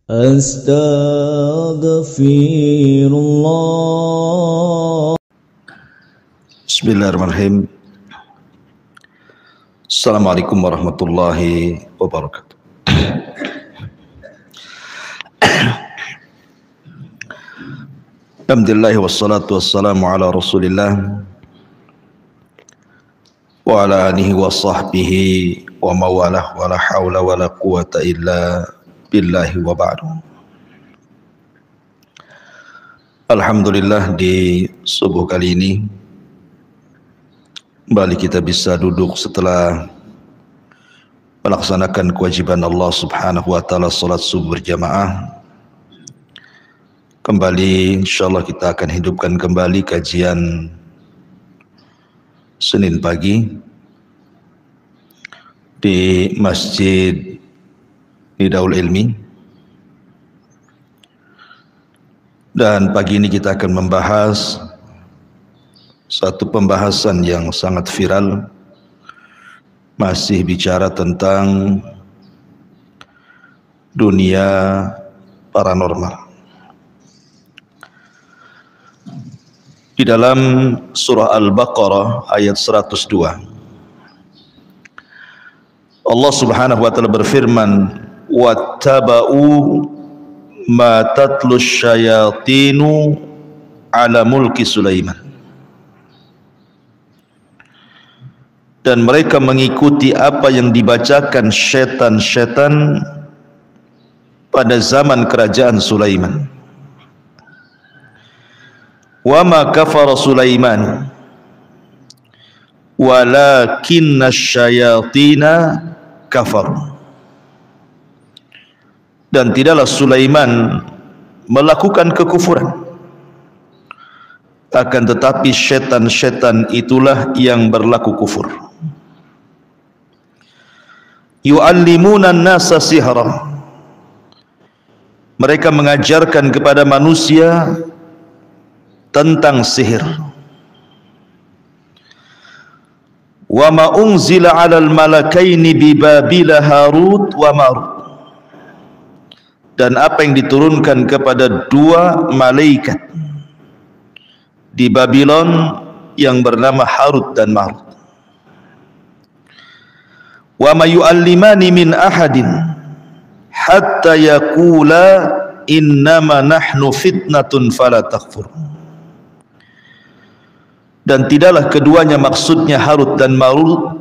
Astaghfirullah. Bismillahirrahmanirrahim. Assalamualaikum warahmatullahi wabarakatuh. Alhamdulillah wassalatu wassalamu ala Rasulillah wa ala alihi wa sahbihi wa mawalah wa la hawla wa la quwata illa billahi wa ba'du. Alhamdulillah, di subuh kali ini kembali kita bisa duduk setelah melaksanakan kewajiban Allah Subhanahu wa taala salat subuh berjamaah. Kembali insyaallah kita akan hidupkan kembali kajian Senin pagi di Masjid Nidaul Ilmi, dan pagi ini kita akan membahas satu pembahasan yang sangat viral, masih bicara tentang dunia paranormal. Di dalam surah Al-Baqarah ayat 102, Allah Subhanahu wa taala berfirman, wattaba'u ma tatlus syayatinu ala mulki Sulaiman, dan mereka mengikuti apa yang dibacakan syaitan-syaitan pada zaman kerajaan Sulaiman. Wa ma kafara Sulaiman walakinna syayatina kafar, dan tidaklah Sulaiman melakukan kekufuran, akan tetapi syaitan-syaitan itulah yang berlaku kufur. Yu'allimuna an-nasa sihra, mereka mengajarkan kepada manusia tentang sihir. Wa ma unzila 'alal malakaini bi Babila Harut wa Marut, dan apa yang diturunkan kepada dua malaikat di Babylon yang bernama Harut dan Marut. Wa ma yu'allimani min ahadin hatta yaqula innama nahnu fitnatun fala takfur, dan tidaklah keduanya, maksudnya Harut dan Marut,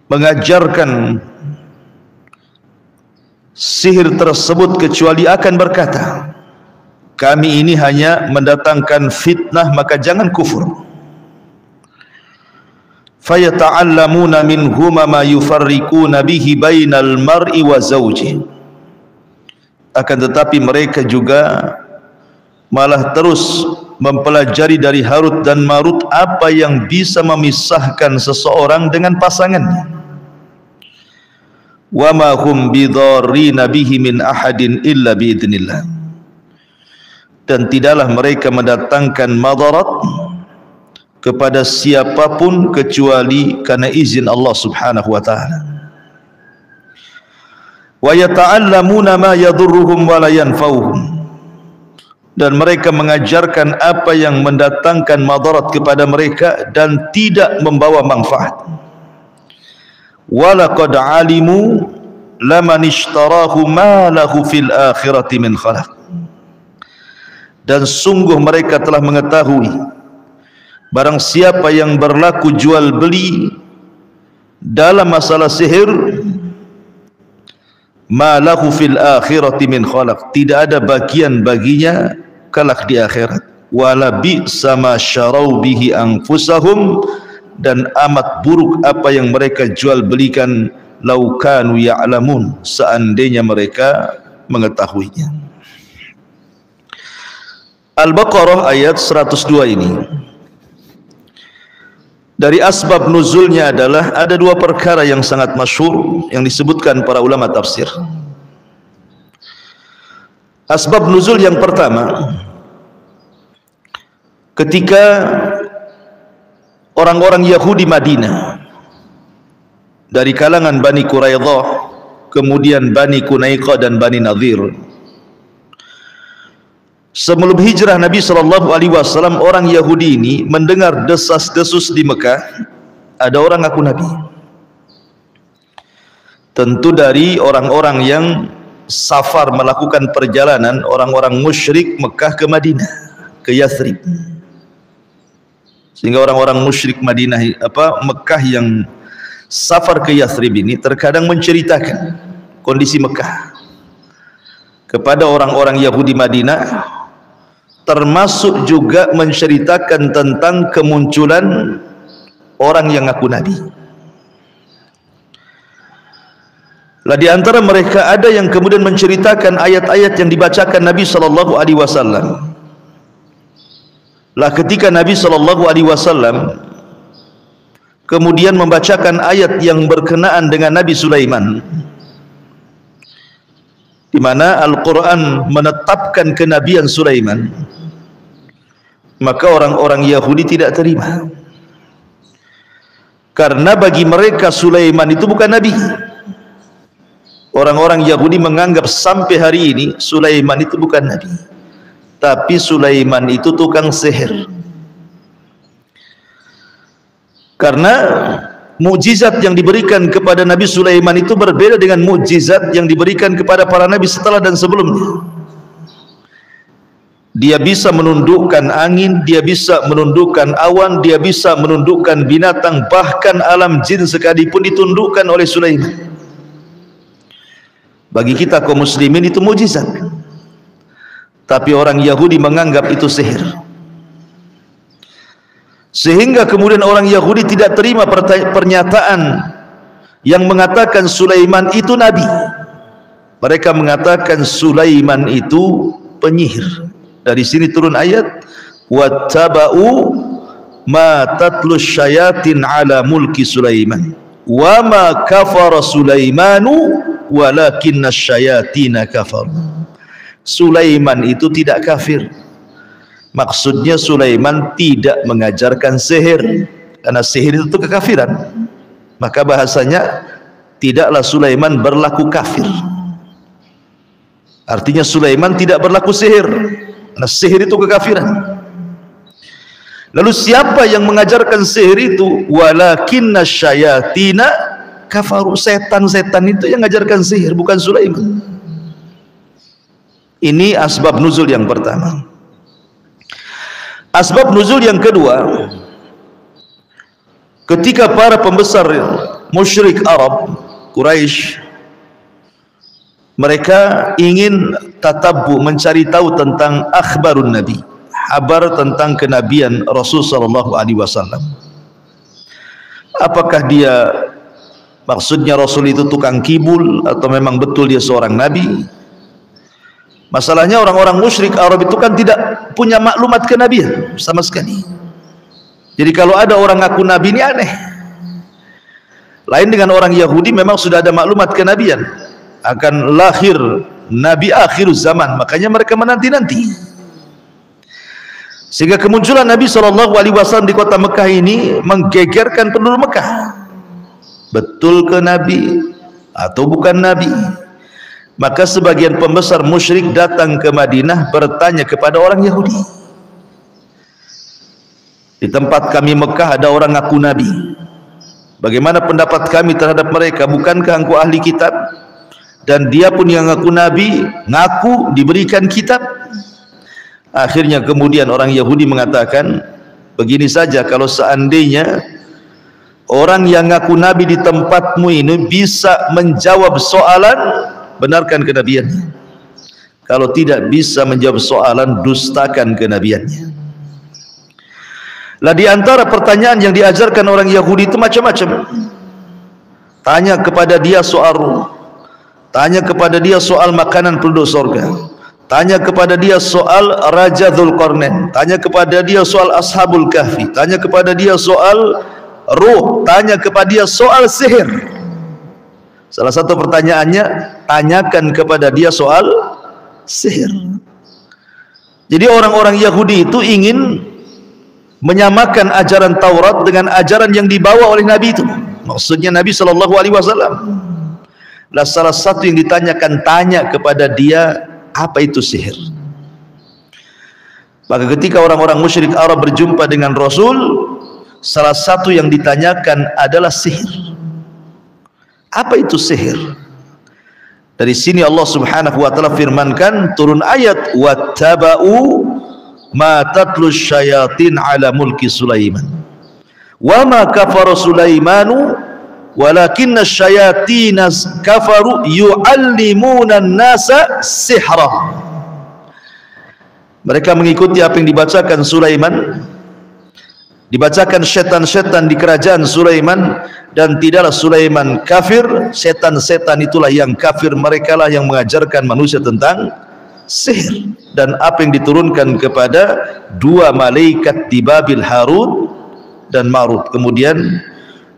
mengajarkan sihir tersebut kecuali akan berkata, kami ini hanya mendatangkan fitnah, maka jangan kufur. Fayata'allamuna minhuma ma yufarriquna bihi bainal mar'i wa zawji, akan tetapi mereka juga malah terus mempelajari dari Harut dan Marut apa yang bisa memisahkan seseorang dengan pasangannya. Wa ma hum bidarrina bihi min ahadin illa biidznillah, dan tidaklah mereka mendatangkan madarat kepada siapapun kecuali karena izin Allah Subhanahu wa taala. Wa yata'allamuna ma yadurruhum wa la yanfa'uhum, dan mereka mengajarkan apa yang mendatangkan madarat kepada mereka dan tidak membawa manfaat. Walaqad alimu laman ishtarahu ma lahu fil akhirati min khalaq, dan sungguh mereka telah mengetahui barang siapa yang berlaku jual beli dalam masalah sihir, ma lahu fil akhirati min khalaq, tidak ada bagian baginya kelak di akhirat. Wala bi'sa ma syarau bihi anfusahum, dan amat buruk apa yang mereka jual belikan, lau kanu ya'lamun, seandainya mereka mengetahuinya. Al-Baqarah ayat 102 ini, dari asbab nuzulnya adalah ada dua perkara yang sangat masyhur yang disebutkan para ulama tafsir. Asbab nuzul yang pertama, ketika orang-orang Yahudi Madinah dari kalangan Bani Quraidah kemudian Bani Qunaiqah dan Bani Nadhir. Sebelum hijrah Nabi SAW, orang Yahudi ini mendengar desas-desus di Mekah, ada orang ngaku Nabi. Tentu dari orang-orang yang safar melakukan perjalanan, orang-orang musyrik Mekah ke Madinah, ke Yathrib. Sehingga orang-orang musyrik Mekah yang safar ke Yathrib ini terkadang menceritakan kondisi Mekah kepada orang-orang Yahudi Madinah, termasuk juga menceritakan tentang kemunculan orang yang ngaku Nabi. Lah di antara mereka ada yang kemudian menceritakan ayat-ayat yang dibacakan Nabi SAW. Lah ketika Nabi SAW kemudian membacakan ayat yang berkenaan dengan Nabi Sulaiman, di mana Al-Quran menetapkan kenabian Sulaiman, maka orang-orang Yahudi tidak terima, karena bagi mereka Sulaiman itu bukan Nabi. Orang-orang Yahudi menganggap sampai hari ini Sulaiman itu bukan Nabi, tapi Sulaiman itu tukang sihir. Karena mukjizat yang diberikan kepada Nabi Sulaiman itu berbeda dengan mukjizat yang diberikan kepada para nabi setelah dan sebelumnya. Dia bisa menundukkan angin, dia bisa menundukkan awan, dia bisa menundukkan binatang, bahkan alam jin sekalipun ditundukkan oleh Sulaiman. Bagi kita kaum muslimin itu mukjizat, tapi orang Yahudi menganggap itu sihir. Sehingga kemudian orang Yahudi tidak terima pernyataan yang mengatakan Sulaiman itu nabi. Mereka mengatakan Sulaiman itu penyihir. Dari sini turun ayat wattaba'u ma tatlus syayatin ala mulki Sulaiman wa ma kafara Sulaimanu walakinna syayatina kafar. Sulaiman itu tidak kafir. Maksudnya Sulaiman tidak mengajarkan sihir, karena sihir itu kekafiran. Maka bahasanya tidaklah Sulaiman berlaku kafir. Artinya Sulaiman tidak berlaku sihir, karena sihir itu kekafiran. Lalu siapa yang mengajarkan sihir itu? Walakinna syayatina kafaru. Setan-setan itu yang mengajarkan sihir, bukan Sulaiman. Ini asbab nuzul yang pertama. Asbab nuzul yang kedua, ketika para pembesar musyrik Arab Quraisy, mereka ingin tatabbu, mencari tahu tentang akhbarun Nabi, kabar tentang kenabian Rasul sallallahu alaihi wasallam. Apakah dia, maksudnya Rasul itu tukang kibul atau memang betul dia seorang nabi? Masalahnya orang-orang musyrik Arab itu kan tidak punya maklumat kenabian sama sekali. Jadi kalau ada orang ngaku nabi ini aneh. Lain dengan orang Yahudi, memang sudah ada maklumat kenabian akan lahir nabi akhir zaman, makanya mereka menanti-nanti. Sehingga kemunculan Nabi SAW di kota Mekah ini menggegerkan penduduk Mekah. Betul ke nabi atau bukan nabi? Maka sebagian pembesar musyrik datang ke Madinah bertanya kepada orang Yahudi, di tempat kami Mekah ada orang ngaku nabi, bagaimana pendapat kami terhadap mereka? Bukankah engkau ahli kitab? Dan dia pun yang ngaku nabi, ngaku diberikan kitab. Akhirnya kemudian orang Yahudi mengatakan, begini saja, kalau seandainya orang yang ngaku nabi di tempatmu ini bisa menjawab soalan, benarkan kenabiannya. Kalau tidak bisa menjawab soalan, dustakan kenabiannya. Lah di antara pertanyaan yang diajarkan orang Yahudi itu macam-macam. Tanya kepada dia soal ruh, tanya kepada dia soal makanan penduduk surga, tanya kepada dia soal Raja Dzulqarnain, tanya kepada dia soal Ashabul Kahfi, tanya kepada dia soal ruh, tanya kepada dia soal sihir. Salah satu pertanyaannya, tanyakan kepada dia soal sihir. Jadi orang-orang Yahudi itu ingin menyamakan ajaran Taurat dengan ajaran yang dibawa oleh Nabi itu. Maksudnya Nabi SAW. Lah salah satu yang ditanyakan, tanya kepada dia, apa itu sihir? Maka ketika orang-orang musyrik Arab berjumpa dengan Rasul, salah satu yang ditanyakan adalah sihir. Apa itu sihir? Dari sini Allah Subhanahu wa taala firmankan, turun ayat, wattaba'u ma tatlu syayatin ala mulki Sulaiman wa ma kafara Sulaimanu walakinna syayatina kafaru yu'allimuna an-nasa sihra. Mereka mengikuti apa yang dibacakan Sulaiman, dibacakan setan-setan di kerajaan Sulaiman, dan tidaklah Sulaiman kafir, setan-setan itulah yang kafir, mereka lah yang mengajarkan manusia tentang sihir. Dan apa yang diturunkan kepada dua malaikat di Babil, Harut dan Marut. Kemudian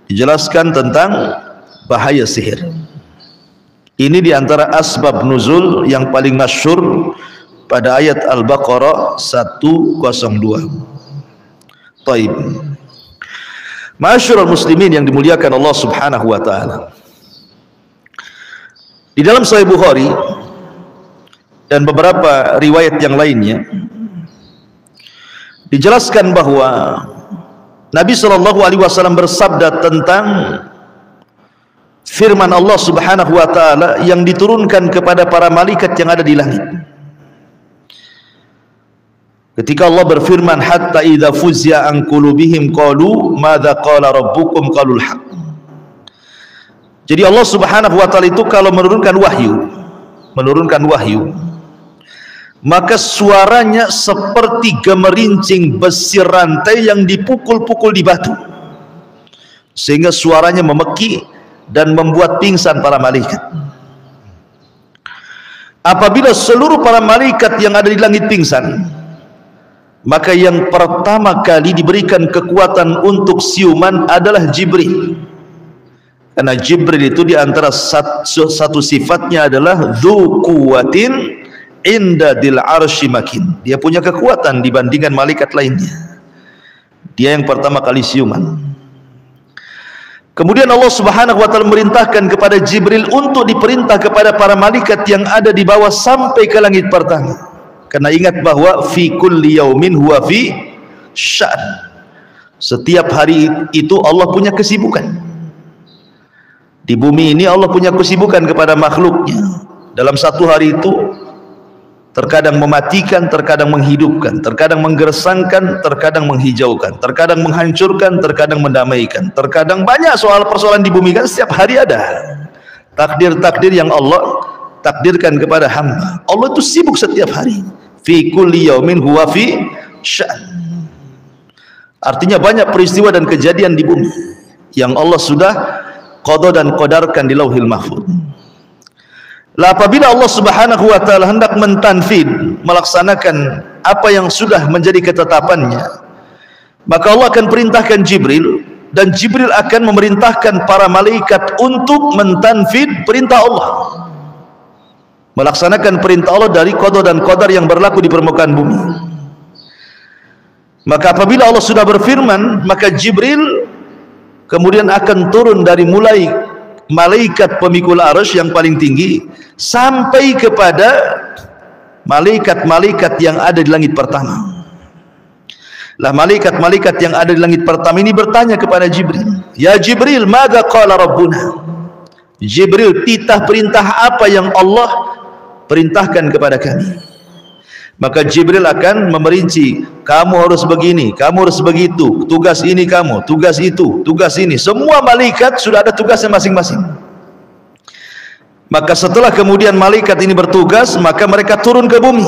dijelaskan tentang bahaya sihir. Ini diantara asbab nuzul yang paling masyhur pada ayat Al-Baqarah 102. Taib. Ma'asyiral muslimin yang dimuliakan Allah Subhanahu wa taala. Di dalam Sahih Bukhari dan beberapa riwayat yang lainnya dijelaskan bahwa Nabi SAW bersabda tentang firman Allah Subhanahu wa taala yang diturunkan kepada para malaikat yang ada di langit. Ketika Allah berfirman, hatta idza fuzya an qulubihim qalu madza qala rabbukum qalul haq. Jadi Allah Subhanahu wa taala itu kalau menurunkan wahyu, maka suaranya seperti gemerincing besi rantai yang dipukul-pukul di batu, sehingga suaranya memeki dan membuat pingsan para malaikat. Apabila seluruh para malaikat yang ada di langit pingsan, maka yang pertama kali diberikan kekuatan untuk siuman adalah Jibril. Karena Jibril itu diantara satu sifatnya adalah dzu quwwatin inda dil arsy makin. Dia punya kekuatan dibandingkan malaikat lainnya. Dia yang pertama kali siuman. Kemudian Allah Subhanahu wa taala merintahkan kepada Jibril untuk diperintah kepada para malaikat yang ada di bawah sampai ke langit pertama. Karena ingat bahwa fi kulli yaumin huwa fi sya'n. Setiap hari itu Allah punya kesibukan. Di bumi ini Allah punya kesibukan kepada makhluknya. Dalam satu hari itu terkadang mematikan, terkadang menghidupkan, terkadang menggersangkan, terkadang menghijaukan, terkadang menghancurkan, terkadang mendamaikan. Terkadang banyak soal persoalan di bumi, kan setiap hari ada takdir-takdir yang Allah takdirkan kepada hamba. Allah itu sibuk setiap hari. Fi kulli yaumin huwa fi sya'n. Artinya banyak peristiwa dan kejadian di bumi yang Allah sudah qada dan qadarkan di Lauhil Mahfuz. Lah apabila Allah Subhanahu wa taala hendak mentanfid, melaksanakan apa yang sudah menjadi ketetapannya, maka Allah akan perintahkan Jibril, dan Jibril akan memerintahkan para malaikat untuk mentanfid perintah Allah, melaksanakan perintah Allah dari qada dan qadar yang berlaku di permukaan bumi. Maka apabila Allah sudah berfirman, maka Jibril kemudian akan turun dari mulai malaikat pemikul arsy yang paling tinggi sampai kepada malaikat-malaikat yang ada di langit pertama. Lah malaikat-malaikat yang ada di langit pertama ini bertanya kepada Jibril, "Ya Jibril, madza qala rabbuna?" Jibril, titah perintah apa yang Allah perintahkan kepada kami? Maka Jibril akan memerinci, kamu harus begini, kamu harus begitu, tugas ini kamu, tugas itu, tugas ini. Semua malaikat sudah ada tugasnya masing-masing. Maka setelah kemudian malaikat ini bertugas, maka mereka turun ke bumi.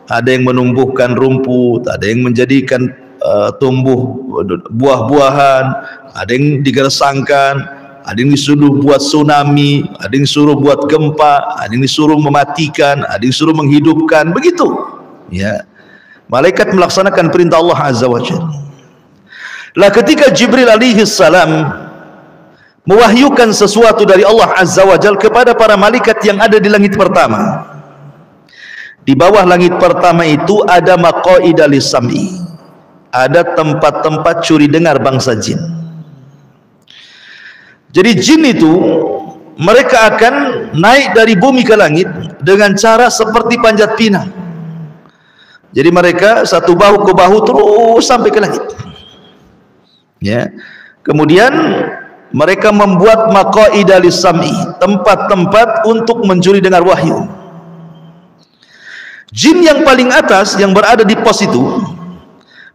Ada yang menumbuhkan rumput, ada yang menjadikan tumbuh buah-buahan, ada yang digersangkan, ada yang disuruh buat tsunami, ada yang disuruh buat gempa, ada yang disuruh mematikan, ada yang disuruh menghidupkan, begitu. Ya, malaikat melaksanakan perintah Allah Azza wa Jalla. Lah ketika Jibril alaihi salam mewahyukan sesuatu dari Allah Azza wa Jalla kepada para malaikat yang ada di langit pertama, di bawah langit pertama itu ada maqaida lis-sam'i, ada tempat-tempat curi dengar bangsa jin. Jadi jin itu mereka akan naik dari bumi ke langit dengan cara seperti panjat pinang. Jadi mereka satu bahu ke bahu terus sampai ke langit. Ya. Kemudian mereka membuat maqaida lis-sam'i, tempat-tempat untuk mencuri dengar wahyu. Jin yang paling atas yang berada di pos itu,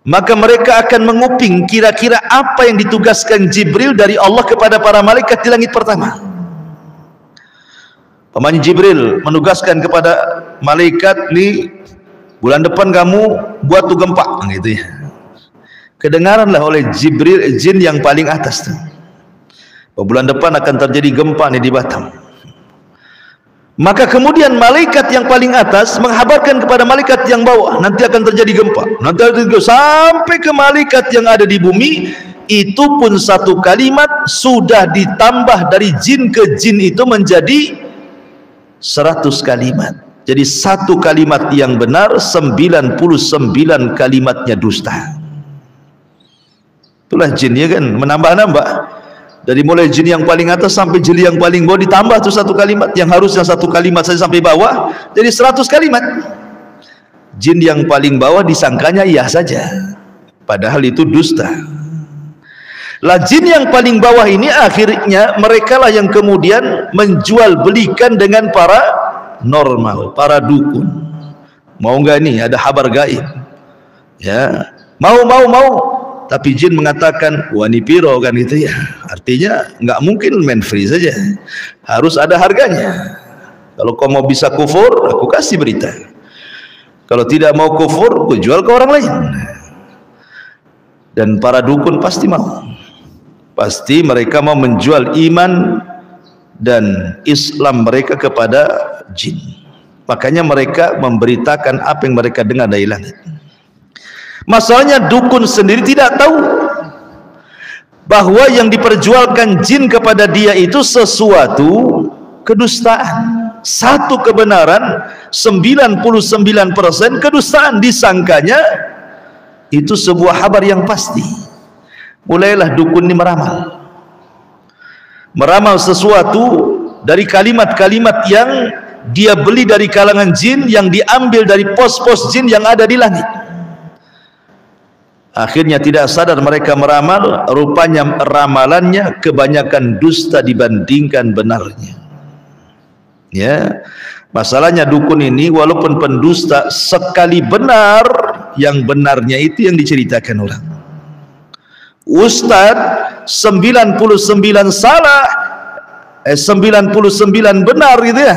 maka mereka akan menguping kira-kira apa yang ditugaskan Jibril dari Allah kepada para malaikat di langit pertama. Pamannya Jibril menugaskan kepada malaikat, nih bulan depan kamu buat tuh gempa, gitu ya. Kedengaranlah oleh Jibril, jin yang paling atas tuh, bulan depan akan terjadi gempa nih di Batam. Maka kemudian malaikat yang paling atas menghabarkan kepada malaikat yang bawah, nanti akan terjadi gempa, nanti sampai ke malaikat yang ada di bumi. Itu pun satu kalimat sudah ditambah dari jin ke jin itu menjadi 100 kalimat. Jadi satu kalimat yang benar, 99 kalimatnya dusta. Itulah jin ya kan, menambah-nambah. Dari mulai jin yang paling atas sampai jin yang paling bawah ditambah tuh satu kalimat, yang harusnya satu kalimat saja sampai bawah jadi 100 kalimat. Jin yang paling bawah disangkanya iya saja, padahal itu dusta. Lah jin yang paling bawah ini akhirnya mereka lah yang kemudian menjual belikan dengan para normal, para dukun. Mau enggak nih ada kabar gaib? Ya, mau. Tapi jin mengatakan wani piro kan gitu ya. Artinya nggak mungkin main free saja, harus ada harganya. Kalau kau mau bisa kufur, aku kasih berita. Kalau tidak mau kufur, aku jual ke orang lain. Dan para dukun pasti mau. Pasti mereka mau menjual iman dan Islam mereka kepada jin. Makanya mereka memberitakan apa yang mereka dengar dari langit. Masalahnya dukun sendiri tidak tahu bahwa yang diperjualkan jin kepada dia itu sesuatu kedustaan. Satu kebenaran, 99% kedustaan. Disangkanya itu sebuah kabar yang pasti. Mulailah dukun ini meramal sesuatu dari kalimat-kalimat yang dia beli dari kalangan jin, yang diambil dari pos-pos jin yang ada di langit. Akhirnya tidak sadar mereka meramal, rupanya ramalannya kebanyakan dusta dibandingkan benarnya. Ya, masalahnya dukun ini walaupun pendusta, sekali benar, yang benarnya itu yang diceritakan orang. Ustadz 99 salah, 99 benar gitu ya.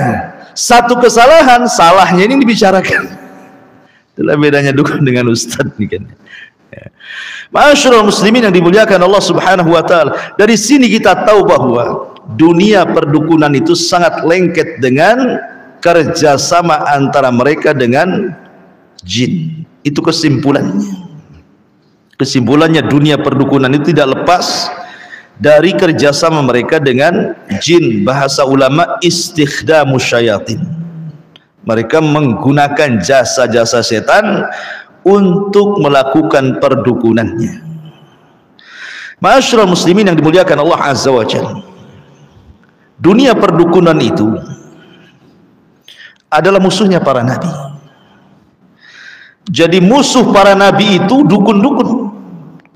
Satu kesalahan, salahnya ini dibicarakan. Itulah bedanya dukun dengan ustadz nih kan. Ma'asyiral muslimin yang dimuliakan Allah Subhanahu wa taala. Dari sini kita tahu bahwa dunia perdukunan itu sangat lengket dengan kerjasama antara mereka dengan jin. Itu kesimpulannya. Kesimpulannya dunia perdukunan itu tidak lepas dari kerjasama mereka dengan jin. Bahasa ulama istikhdamus syayatin. Mereka menggunakan jasa-jasa setan untuk melakukan perdukunannya. Ma'asyiral muslimin yang dimuliakan Allah Azza wa Jalla. Dunia perdukunan itu adalah musuhnya para nabi. Jadi musuh para nabi itu dukun-dukun.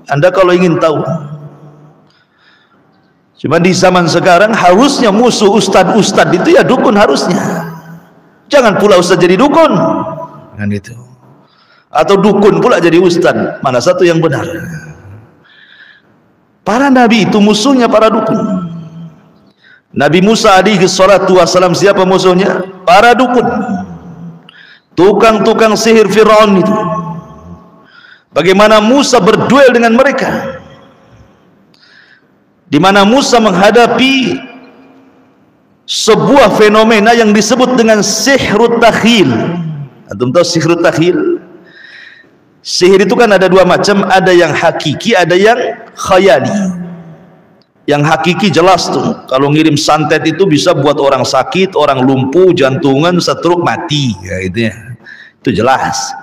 Anda kalau ingin tahu, cuma di zaman sekarang harusnya musuh ustad-ustad itu ya dukun harusnya. Jangan pula ustad jadi dukun kan itu, atau dukun pula jadi ustad. Mana satu yang benar? Para nabi itu musuhnya para dukun. Nabi Musa alaihi salatu wasalam siapa musuhnya? Para dukun, tukang-tukang sihir Fir'aun itu. Bagaimana Musa berduel dengan mereka, di mana Musa menghadapi sebuah fenomena yang disebut dengan sihrut takhil. Antum tahu sihrut takhil? Sihir itu kan ada dua macam, ada yang hakiki, ada yang khayali. Yang hakiki jelas tuh, kalau ngirim santet itu bisa buat orang sakit, orang lumpuh, jantungan, stroke, mati, ya itu ya. Itu jelas,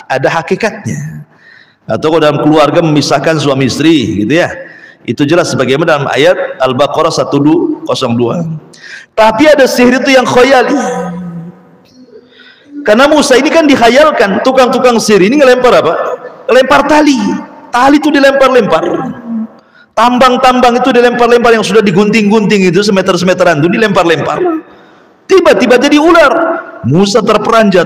ada hakikatnya. Atau kalau dalam keluarga memisahkan suami istri, gitu ya. Itu jelas sebagaimana dalam ayat Al-Baqarah 102. Tapi ada sihir itu yang khayali. Karena Musa ini kan dikhayalkan, tukang-tukang sihir ini ngelempar apa? Lempar tali. Tali itu dilempar-lempar. Tambang-tambang itu dilempar-lempar yang sudah digunting-gunting itu semeter-semeteran itu dilempar-lempar. Tiba-tiba jadi ular. Musa terperanjat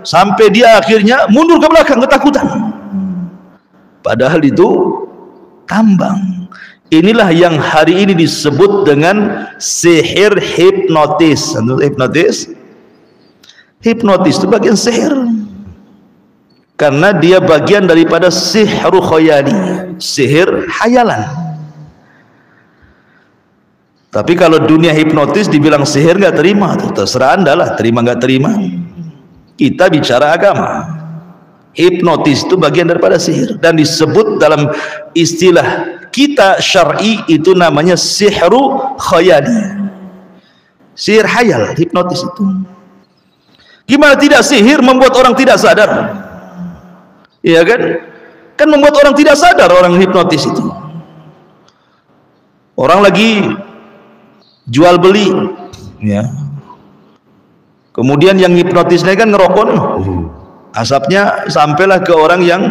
sampai dia akhirnya mundur ke belakang ketakutan. Padahal itu tambang. Inilah yang hari ini disebut dengan sihir hipnotis. Hipnotis itu bagian sihir. Karena dia bagian daripada sihru khayali, sihir hayalan. Tapi kalau dunia hipnotis dibilang sihir nggak terima, tuh terserah Anda lah, terima nggak terima. Kita bicara agama. Hipnotis itu bagian daripada sihir dan disebut dalam istilah kita syar'i itu namanya sihru khayali. Sihir hayal, hipnotis itu. Gimana tidak sihir membuat orang tidak sadar? Iya kan? Kan membuat orang tidak sadar orang hipnotis itu. Orang lagi jual beli, ya. Kemudian yang hipnotisnya kan ngerokok, asapnya sampailah ke orang yang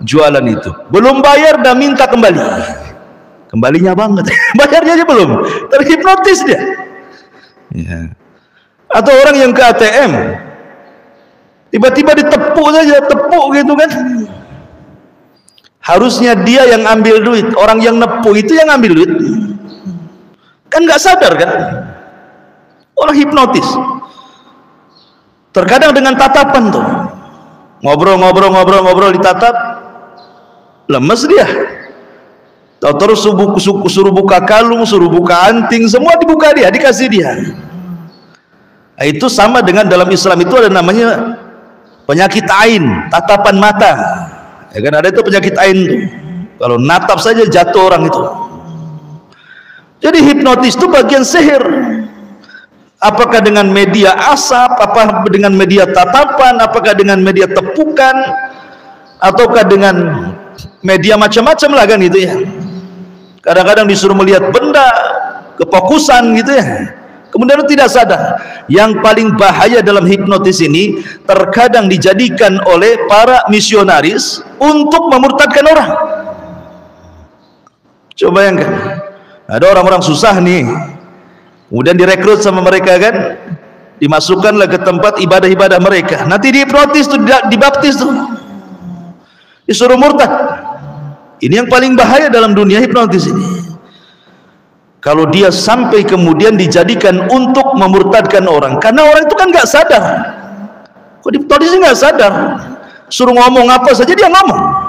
jualan itu. Belum bayar dah minta kembali. Kembalinya banget, bayarnya aja belum, terhipnotis dia. Ya. Atau orang yang ke ATM, tiba-tiba ditepuk saja, tepuk gitu kan. Harusnya dia yang ambil duit, orang yang nepuk itu yang ambil duit. Kan nggak sadar kan, orang hipnotis. Terkadang dengan tatapan tuh, ngobrol ditatap, lemes dia. Terus suruh buka kalung, suruh buka anting, semua dibuka dia, dikasih dia. Nah, itu sama dengan dalam Islam itu ada namanya penyakit ain, tatapan mata. Ya kan ada itu penyakit ain tuh. Kalau natap saja jatuh orang itu. Jadi hipnotis itu bagian sihir. Apakah dengan media asap, apakah dengan media tatapan, apakah dengan media tepukan, ataukah dengan media macam-macam lah kan itu ya. Kadang-kadang disuruh melihat benda, kefokusan gitu ya. Kemudian tidak sadar. Yang paling bahaya dalam hipnotis ini terkadang dijadikan oleh para misionaris untuk memurtadkan orang. Coba bayangkan. Ada orang-orang susah nih, kemudian direkrut sama mereka kan, dimasukkanlah ke tempat ibadah-ibadah mereka. Nanti dihipnotis tuh, dibaptis tuh, disuruh murtad. Ini yang paling bahaya dalam dunia hipnotis ini. Kalau dia sampai kemudian dijadikan untuk memurtadkan orang, karena orang itu kan nggak sadar. Kok hipnotisnya nggak sadar? Suruh ngomong apa saja dia ngomong.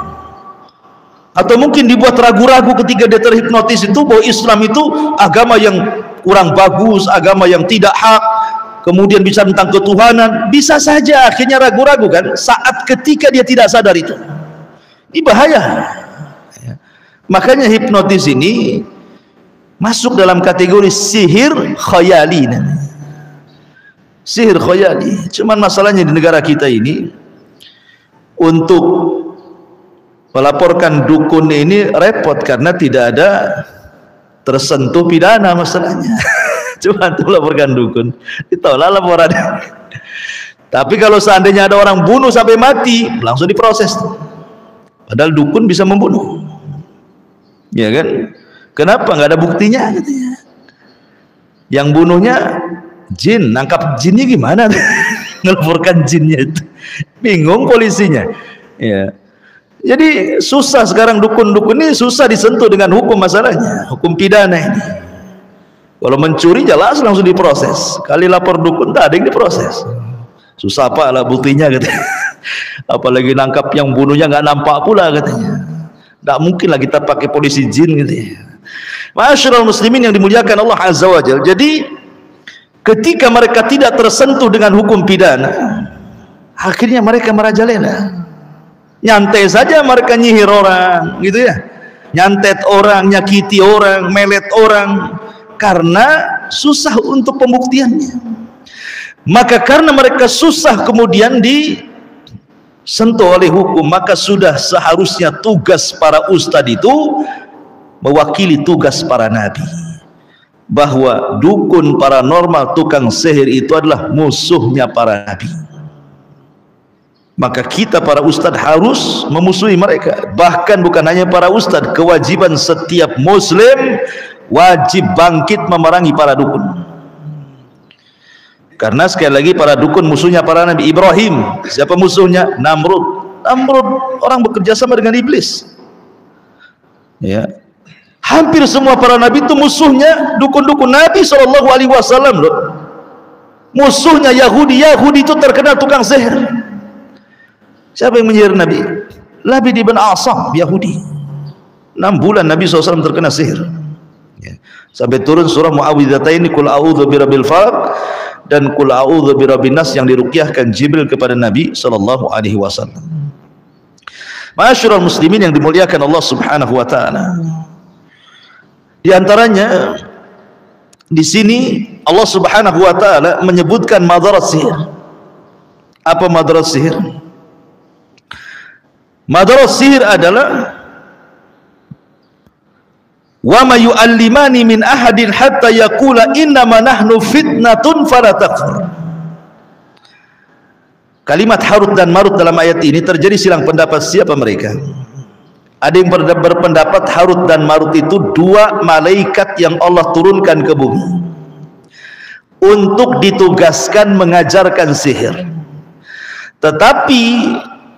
Atau mungkin dibuat ragu-ragu ketika dia terhipnotis itu bahwa Islam itu agama yang kurang bagus, agama yang tidak hak, kemudian bicara tentang ketuhanan. Bisa saja akhirnya ragu-ragu kan saat ketika dia tidak sadar itu. Ini bahaya. Makanya hipnotis ini masuk dalam kategori sihir khayali. Sihir khayali. Cuman masalahnya di negara kita ini untuk melaporkan dukun ini repot karena tidak ada tersentuh pidana masalahnya. Cuma untuk melaporkan dukun ditolak laporannya. Tapi kalau seandainya ada orang bunuh sampai mati, langsung diproses. Padahal dukun bisa membunuh, ya kan? Kenapa nggak ada buktinya? Katanya. Yang bunuhnya jin, nangkap jinnya gimana? Ngelaporkan jinnya itu, bingung polisinya. Ya. Jadi susah sekarang dukun-dukun ini susah disentuh dengan hukum masalahnya, hukum pidana ini. Kalau mencuri jelas langsung diproses. Kali lapor dukun tak ada yang diproses. Susah apa lah buktinya katanya. Apalagi nangkap yang bunuhnya nggak nampak pula katanya. Nggak mungkin lah kita pakai polisi jin gitu ya. Ma'asyiral muslimin yang dimuliakan Allah Azza wa Jalla. Jadi ketika mereka tidak tersentuh dengan hukum pidana, akhirnya mereka merajalela. Nyantai saja mereka nyihir orang gitu ya, nyantet orang, nyakiti orang, melet orang, karena susah untuk pembuktiannya. Maka karena mereka susah kemudian disentuh oleh hukum, maka sudah seharusnya tugas para ustadz itu mewakili tugas para nabi, bahwa dukun paranormal, tukang sihir itu adalah musuhnya para nabi. Maka kita para ustadz harus memusuhi mereka. Bahkan bukan hanya para ustadz, kewajiban setiap muslim wajib bangkit memerangi para dukun. Karena sekali lagi para dukun musuhnya para nabi. Ibrahim, siapa musuhnya? Namrud. Namrud orang bekerja sama dengan iblis. Ya, hampir semua para nabi itu musuhnya dukun-dukun. Nabi SAW loh, musuhnya Yahudi. Yahudi itu terkenal tukang sihir. Siapa yang menyihir Nabi? Labid ibn Asam, Yahudi. 6 bulan Nabi SAW terkena sihir, ya. Sampai turun surah Muawwidhataini, Qul a'udzu birabbil falaq dan Qul a'udzu birabbin nas, yang diruqyahkan Jibril kepada Nabi SAW. Ma'asyiral muslimin yang dimuliakan Allah Subhanahu wa taala. Di antaranya di sini Allah Subhanahu wa taala menyebutkan madarat sihir. Apa madarat sihir? Madarat sihir adalah wa ma yu'allimani min ahadin hatta yaqula innama nahnu fitnatun fala takfur. Kalimat Harut dan Marut dalam ayat ini terjadi silang pendapat siapa mereka. Ada yang berpendapat Harut dan Marut itu 2 malaikat yang Allah turunkan ke bumi untuk ditugaskan mengajarkan sihir. Tetapi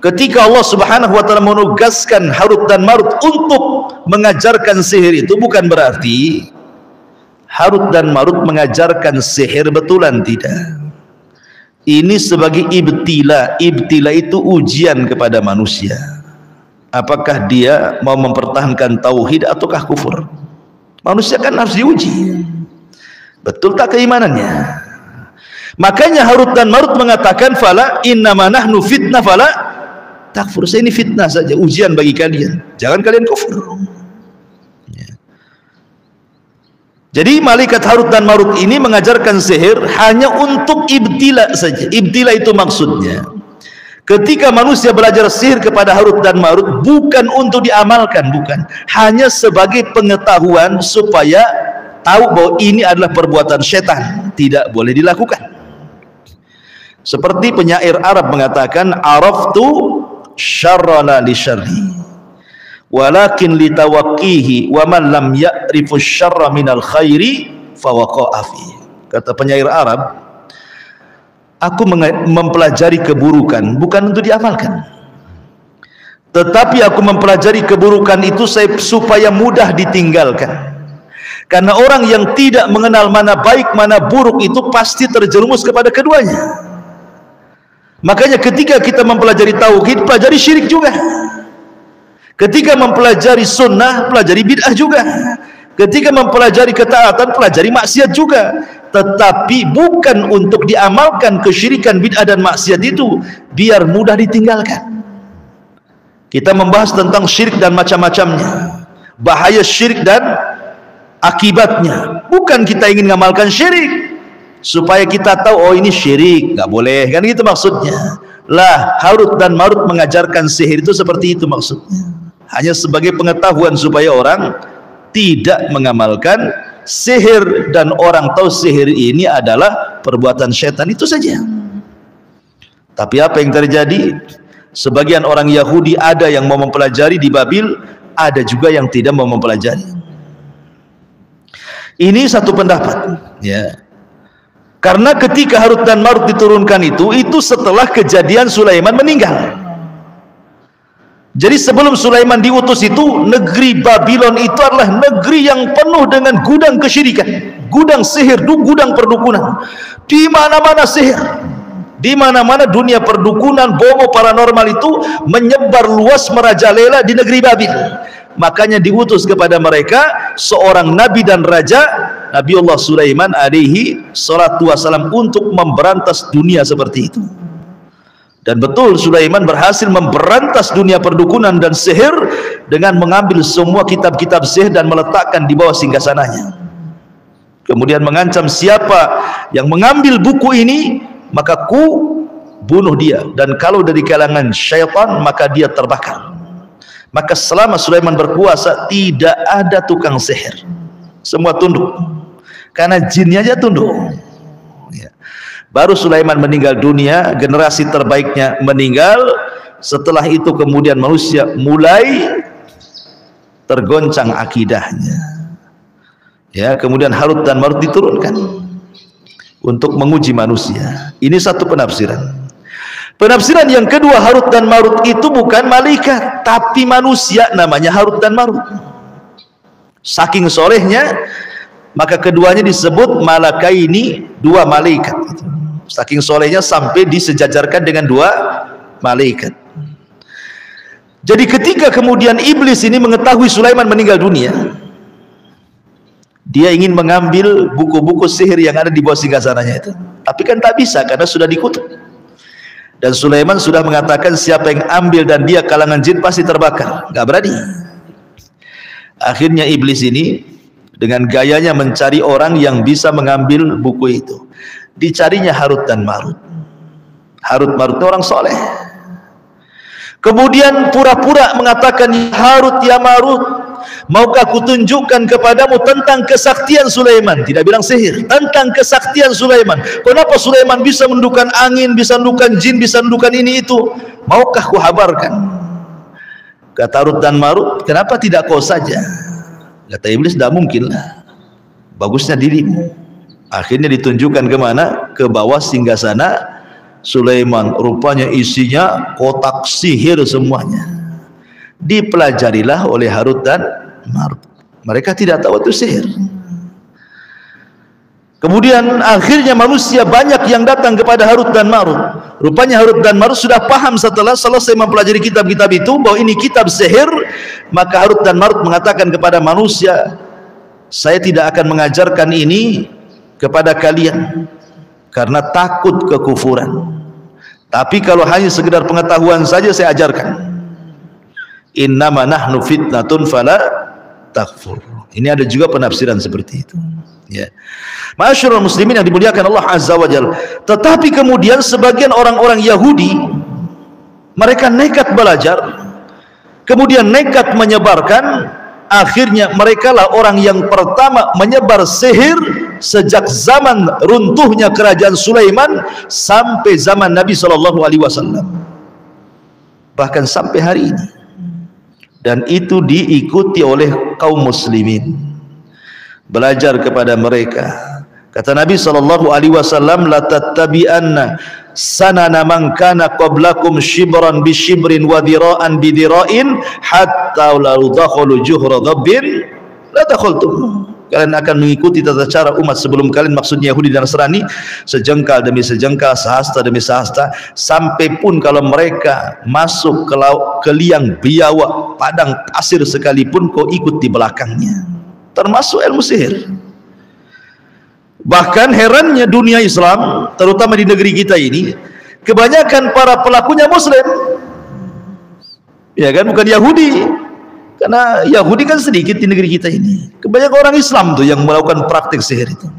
ketika Allah Subhanahu wa taala menugaskan Harut dan Marut untuk mengajarkan sihir, itu bukan berarti Harut dan Marut mengajarkan sihir betulan, tidak. Ini sebagai ibtila. Ibtila itu ujian kepada manusia. Apakah dia mau mempertahankan tauhid ataukah kufur? Manusia kan harus diuji. Betul tak keimanannya? Makanya Harut dan Marut mengatakan fala innama nahnu fitnah fala takfur. Saya ini fitnah saja, ujian bagi kalian, jangan kalian kufur. Ya. Jadi malaikat Harut dan Marut ini mengajarkan sihir hanya untuk ibtila saja. Ibtila itu maksudnya ketika manusia belajar sihir kepada Harut dan Marut bukan untuk diamalkan, bukan, hanya sebagai pengetahuan supaya tahu bahwa ini adalah perbuatan setan, tidak boleh dilakukan. Seperti penyair Arab mengatakan, araftu syarrana li syarri walakin li tawaqqihi wa man lam ya'rifu syarra minal khairi fawaqa'a fi. Kata penyair Arab, aku mempelajari keburukan bukan untuk diamalkan, tetapi aku mempelajari keburukan itu supaya mudah ditinggalkan. Karena orang yang tidak mengenal mana baik mana buruk itu pasti terjerumus kepada keduanya. Makanya ketika kita mempelajari tauhid, pelajari syirik juga. Ketika mempelajari sunnah, pelajari bid'ah juga. Ketika mempelajari ketaatan, pelajari maksiat juga. Tetapi bukan untuk diamalkan kesyirikan, bid'ah dan maksiat itu biar mudah ditinggalkan. Kita membahas tentang syirik dan macam-macamnya, bahaya syirik dan akibatnya. Bukan kita ingin mengamalkan syirik supaya kita tahu oh ini syirik, nggak boleh, kan gitu maksudnya. Lah, Harut dan Marut mengajarkan sihir itu seperti itu maksudnya. Hanya sebagai pengetahuan supaya orang tidak mengamalkan sihir dan orang tahu sihir ini adalah perbuatan setan, itu saja. Tapi apa yang terjadi? Sebagian orang Yahudi ada yang mau mempelajari di Babil, ada juga yang tidak mau mempelajari. Ini satu pendapat, ya. Karena ketika Harut dan Marut diturunkan itu setelah kejadian Sulaiman meninggal. Jadi sebelum Sulaiman diutus itu, negeri Babylon itu adalah negeri yang penuh dengan gudang kesyirikan, gudang sihir, gudang perdukunan. Di mana-mana sihir, di mana-mana dunia perdukunan, bomo paranormal itu menyebar luas merajalela di negeri Babil. Makanya diutus kepada mereka seorang nabi dan raja, Nabiullah Sulaiman alaihi salatu wassalam, untuk memberantas dunia seperti itu. Dan betul Sulaiman berhasil memberantas dunia perdukunan dan sihir dengan mengambil semua kitab-kitab sihir dan meletakkan di bawah singgasananya. Kemudian mengancam siapa yang mengambil buku ini maka ku bunuh dia, dan kalau dari kalangan syaitan maka dia terbakar. Maka selama Sulaiman berkuasa tidak ada tukang sihir, semua tunduk, karena jinnya aja tunduk. Ya. Baru Sulaiman meninggal dunia, generasi terbaiknya meninggal. Setelah itu kemudian manusia mulai tergoncang akidahnya. Ya, kemudian Harut dan Marut diturunkan untuk menguji manusia. Ini satu penafsiran. Penafsiran yang kedua, Harut dan Marut itu bukan malaikat, tapi manusia, namanya Harut dan Marut. Saking solehnya, maka keduanya disebut malakaini, dua malaikat. Saking solehnya sampai disejajarkan dengan dua malaikat. Jadi ketika kemudian iblis ini mengetahui Sulaiman meninggal dunia, dia ingin mengambil buku-buku sihir yang ada di bawah singgasananya itu, tapi kan tak bisa karena sudah dikutuk. Dan Sulaiman sudah mengatakan siapa yang ambil dan dia kalangan jin pasti terbakar, nggak berani. Akhirnya iblis ini dengan gayanya mencari orang yang bisa mengambil buku itu. Dicarinya Harut dan Marut. Harut Marut itu orang soleh. Kemudian pura-pura mengatakan, Harut ya Marut, maukah kutunjukkan kepadamu tentang kesaktian Sulaiman? Tidak bilang sihir, tentang kesaktian Sulaiman. Kenapa Sulaiman bisa menundukkan angin, bisa menundukkan jin, bisa menundukkan ini itu? Maukah kuhabarkan? Kata Harut dan Marut, kenapa tidak kau saja? Kata iblis, tidak mungkin lah, bagusnya dirimu. Akhirnya ditunjukkan kemana? Ke bawah singgasana Sulaiman. Rupanya isinya kotak sihir semuanya. Dipelajarilah oleh Harut dan Marut. Mereka tidak tahu itu sihir. Kemudian akhirnya manusia banyak yang datang kepada Harut dan Marut. Rupanya Harut dan Marut sudah paham setelah selesai mempelajari kitab-kitab itu bahwa ini kitab sihir. Maka Harut dan Marut mengatakan kepada manusia, saya tidak akan mengajarkan ini kepada kalian karena takut kekufuran. Tapi kalau hanya sekedar pengetahuan saja saya ajarkan. Innama nahnu fitnatun fala takfur. Ini ada juga penafsiran seperti itu. Ya. Ma'asyiral muslimin yang dimuliakan Allah Azza wa Jalla. Tetapi kemudian sebagian orang-orang Yahudi, mereka nekat belajar, kemudian nekat menyebarkan. Akhirnya merekalah orang yang pertama menyebar sihir sejak zaman runtuhnya kerajaan Sulaiman sampai zaman Nabi SAW, bahkan sampai hari ini. Dan itu diikuti oleh kaum muslimin, belajar kepada mereka. Kata Nabi SAW, la tattabi'anna sanana man kana qablakum shibran bi shibrin wa dira'an bi dira'in hatta law dakhalu juhra dhabbin la dakhaltum. Kalian akan mengikuti tata cara umat sebelum kalian, maksudnya Yahudi dan Nasrani, sejengkal demi sejengkal, sehasta demi sehasta, sampai pun kalau mereka masuk ke liang biawak, padang pasir sekalipun, kau ikut di belakangnya. Termasuk ilmu sihir. Bahkan herannya dunia Islam, terutama di negeri kita ini, kebanyakan para pelakunya Muslim, ya kan, bukan Yahudi. Karena Yahudi kan sedikit di negeri kita ini. Kebanyakan orang Islam tuh yang melakukan praktik sihir itu.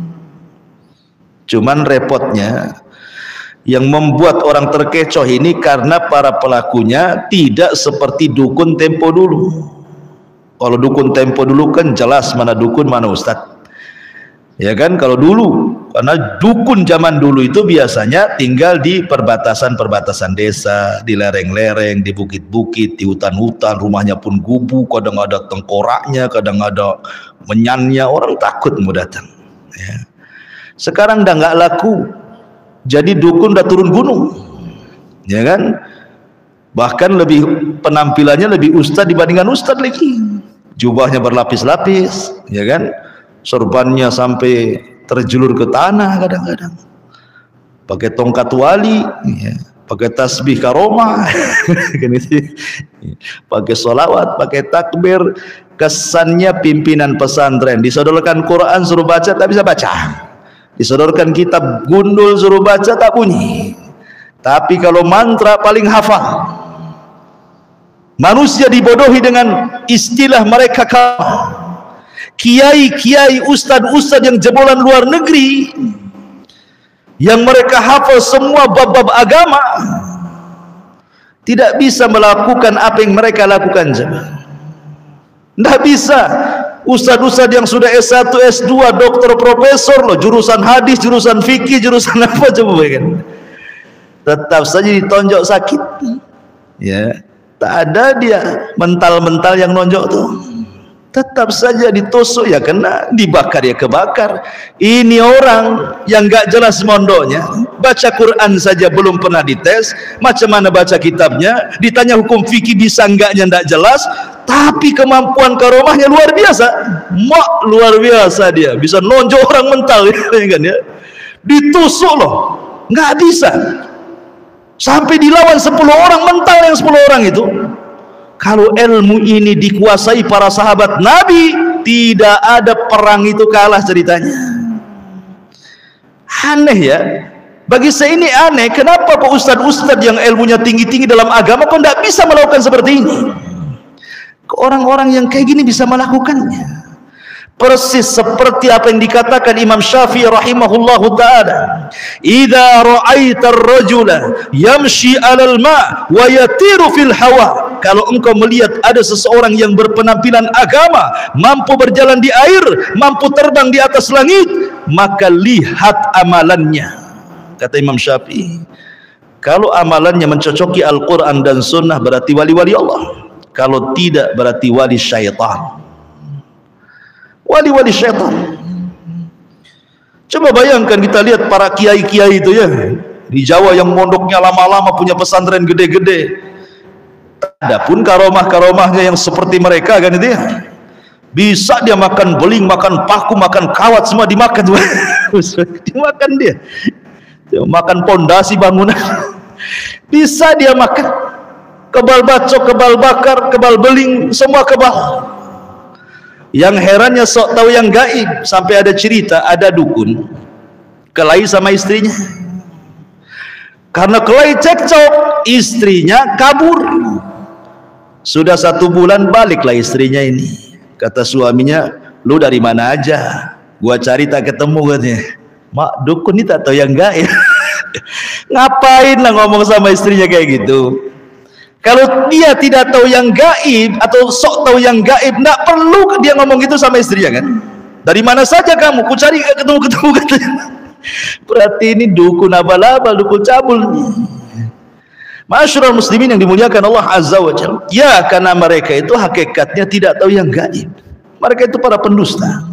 Cuman repotnya, yang membuat orang terkecoh ini karena para pelakunya tidak seperti dukun tempo dulu. Kalau dukun tempo dulu kan jelas mana dukun mana ustadz. Ya kan, kalau dulu, karena dukun zaman dulu itu biasanya tinggal di perbatasan-perbatasan desa, di lereng-lereng, di bukit-bukit, di hutan-hutan, rumahnya pun gubuk, kadang ada tengkoraknya, kadang ada menyannya, orang takut mau datang. Ya. Sekarang udah nggak laku, jadi dukun udah turun gunung, ya kan? Bahkan lebih penampilannya lebih ustadz dibandingkan ustadz lagi, jubahnya berlapis-lapis, ya kan? Sorbannya sampai terjulur ke tanah kadang-kadang, pakai tongkat wali, ya, pakai tasbih karomah, pakai sholawat, pakai takbir. Kesannya pimpinan pesantren. Disodorkan Quran suruh baca tak bisa baca, disodorkan kitab gundul suruh baca tak bunyi. Tapi kalau mantra paling hafal. Manusia dibodohi dengan istilah mereka kiai-kiai, ustad-ustad yang jebolan luar negeri, yang mereka hafal semua bab-bab agama, tidak bisa melakukan apa yang mereka lakukan. Tidak bisa. Ustadz-ustadz yang sudah S1, S2, dokter, profesor loh, jurusan hadis, jurusan fikih, jurusan apa coba kan, tetap saja ditonjok sakit. Ya, tak ada dia mental-mental yang nonjok tuh, tetap saja ditusuk ya kena, dibakar ya kebakar. Ini orang yang gak jelas mondoknya, baca Quran saja belum pernah dites, macam mana baca kitabnya, ditanya hukum fikih bisa enggaknya ndak jelas, tapi kemampuan karomahnya luar biasa. Luar biasa, dia bisa nonjok orang mental kan ya, ditusuk loh, nggak bisa, sampai dilawan 10 orang mental yang 10 orang itu. Kalau ilmu ini dikuasai para sahabat Nabi, tidak ada perang itu kalah ceritanya. Aneh ya, bagi saya ini aneh, kenapa kok ustadz-ustadz yang ilmunya tinggi-tinggi dalam agama kok tidak bisa melakukan seperti ini? Orang-orang yang kayak gini bisa melakukannya. Persis seperti apa yang dikatakan Imam Syafi'i rahimahullahu ta'ala, idza ra'aita ar-rajula yamshi 'alal ma' wa yatiru fil hawa, kalau engkau melihat ada seseorang yang berpenampilan agama, mampu berjalan di air, mampu terbang di atas langit, maka lihat amalannya. Kata Imam Syafi'i, kalau amalannya mencocoki Al-Quran dan Sunnah berarti wali-wali Allah, kalau tidak berarti wali syaitan. Wali-wali syaitan. Coba bayangkan, kita lihat para kiai-kiai itu ya, di Jawa yang mondoknya lama-lama, punya pesantren gede-gede, adapun karomah-karomahnya yang seperti mereka kan itu ya, bisa dia makan beling, makan paku, makan kawat, semua dimakan. Dimakan dia makan pondasi bangunan, bisa dia makan kebal bacok, kebal bakar, kebal beling, semua kebal. Yang herannya sok tahu yang gaib, sampai ada cerita ada dukun kelahi sama istrinya. Karena kelahi cekcok, istrinya kabur. Sudah 1 bulan baliklah istrinya ini. Kata suaminya, lu dari mana aja? Gua cari tak ketemu katanya. Mak, dukun ini tak tahu yang gaib. Ngapain lah ngomong sama istrinya kayak gitu? Kalau dia tidak tahu yang gaib atau sok tahu yang gaib, tidak perlu dia ngomong gitu sama istrinya kan. Dari mana saja kamu? Ku cari ketemu katanya. Berarti ini dukun abal-abal, dukun cabul. Masyarul muslimin yang dimuliakan Allah Azza wa Jalla. Ya, karena mereka itu hakikatnya tidak tahu yang gaib. Mereka itu para pendusta.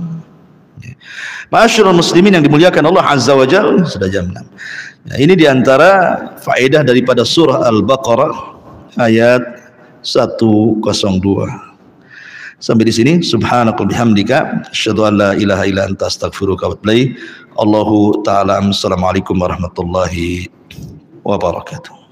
Masyarul muslimin yang dimuliakan Allah Azza wa Jalla. Sudah jam 6. Nah, ini diantara faedah daripada surah Al-Baqarah ayat 102. Sampai di sini. Subhanakallahumma bihamdika asyhadu an la ilaha illa anta astaghfiruka wa atubu ilaik. Allahu ta'ala. Assalamualaikum warahmatullahi wabarakatuh.